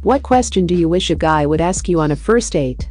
What question do you wish a guy would ask you on a first date?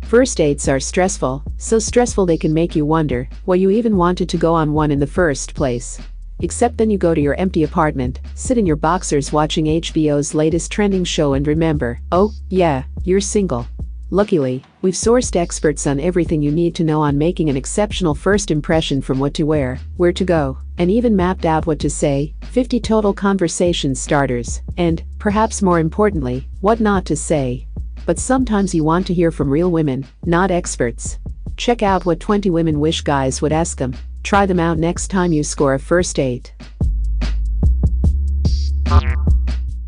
First dates are stressful, so stressful they can make you wonder why you even wanted to go on one in the first place. Except then you go to your empty apartment, sit in your boxers watching HBO's latest trending show and remember, oh, yeah, you're single. Luckily, we've sourced experts on everything you need to know on making an exceptional first impression, from what to wear, where to go, and even mapped out what to say, 50 total conversation starters, and, perhaps more importantly, what not to say. But sometimes you want to hear from real women, not experts. Check out what 20 women wish guys would ask them. Try them out next time you score a first date.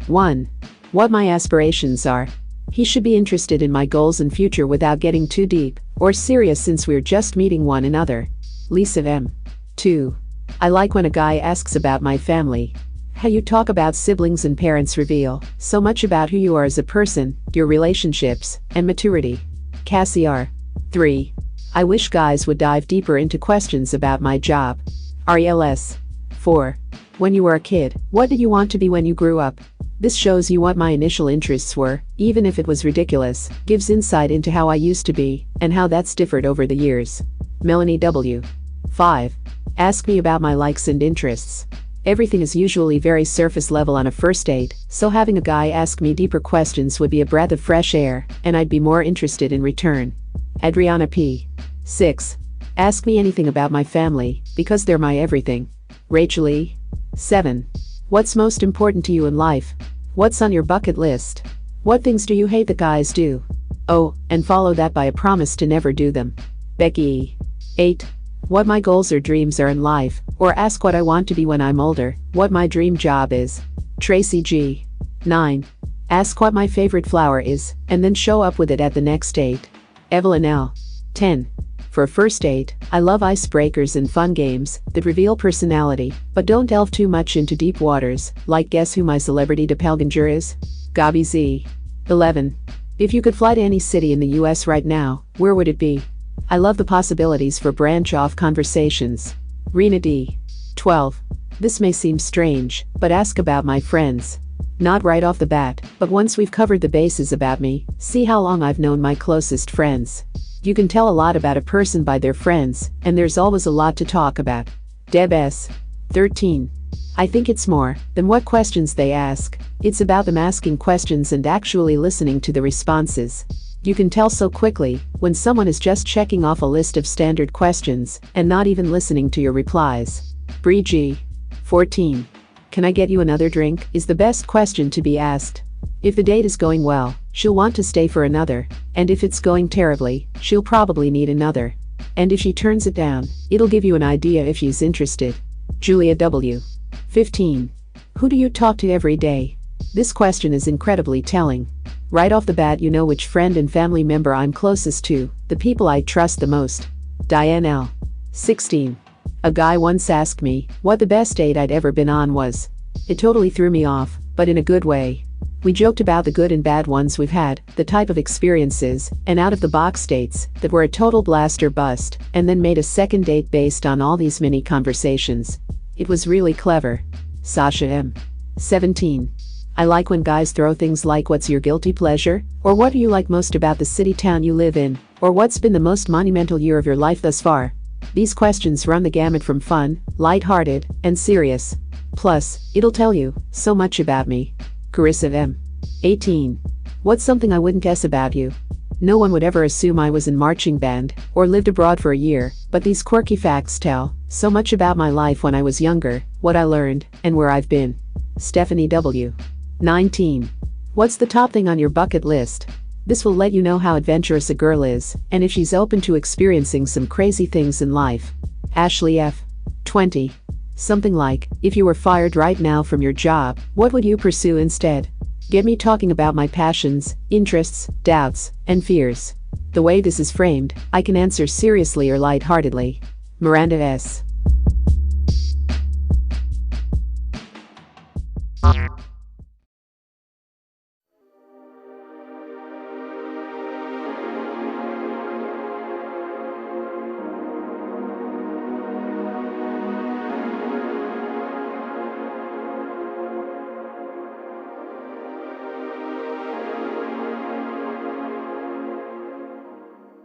1. What my aspirations are. He should be interested in my goals and future without getting too deep or serious since we're just meeting one another. Lisa M. 2. I like when a guy asks about my family. How you talk about siblings and parents reveal so much about who you are as a person, your relationships, and maturity. Cassie R. 3. I wish guys would dive deeper into questions about my job. RELS. 4. When you were a kid, what did you want to be when you grew up? This shows you what my initial interests were, even if it was ridiculous, gives insight into how I used to be, and how that's differed over the years. Melanie W. 5. Ask me about my likes and interests. Everything is usually very surface level on a first date, so having a guy ask me deeper questions would be a breath of fresh air, and I'd be more interested in return. Adriana P. 6. Ask me anything about my family, because they're my everything. Rachel E. 7. What's most important to you in life? What's on your bucket list? What things do you hate that guys do? Oh, and follow that by a promise to never do them. Becky E. 8. What my goals or dreams are in life, or ask what I want to be when I'm older, what my dream job is. Tracy G. 9. Ask what my favorite flower is, and then show up with it at the next date. Evelyn L. 10. For a first date, I love icebreakers and fun games that reveal personality, but don't delve too much into deep waters, like guess who my celebrity doppelganger is? Gabi Z. 11. If you could fly to any city in the US right now, where would it be? I love the possibilities for branch-off conversations. Rena D. 12. This may seem strange, but ask about my friends. Not right off the bat, but once we've covered the bases about me, see how long I've known my closest friends. You can tell a lot about a person by their friends, and there's always a lot to talk about. Deb S. 13. I think it's more than what questions they ask. It's about them asking questions and actually listening to the responses. You can tell so quickly when someone is just checking off a list of standard questions and not even listening to your replies. Bree G. 14. Can I get you another drink? Is the best question to be asked. If the date is going well, she'll want to stay for another, and if it's going terribly, she'll probably need another. And if she turns it down, it'll give you an idea if she's interested. Julia W. 15. Who do you talk to every day? This question is incredibly telling. Right off the bat you know which friend and family member I'm closest to, the people I trust the most. Diane L. 16. A guy once asked me what the best date I'd ever been on was. It totally threw me off, but in a good way. We joked about the good and bad ones we've had, the type of experiences, and out-of-the-box dates that were a total blast or bust, and then made a second date based on all these mini conversations. It was really clever. Sasha M. 17. I like when guys throw things like what's your guilty pleasure, or what do you like most about the city town you live in, or what's been the most monumental year of your life thus far. These questions run the gamut from fun, light-hearted, and serious. Plus, it'll tell you so much about me. Carissa M. 18. What's something I wouldn't guess about you? No one would ever assume I was in marching band or lived abroad for a year, but these quirky facts tell so much about my life when I was younger, what I learned, and where I've been. Stephanie W. 19. What's the top thing on your bucket list? This will let you know how adventurous a girl is, and if she's open to experiencing some crazy things in life. Ashley F. 20. Something like, if you were fired right now from your job, what would you pursue instead? Get me talking about my passions, interests, doubts, and fears. The way this is framed, I can answer seriously or lightheartedly. Miranda S.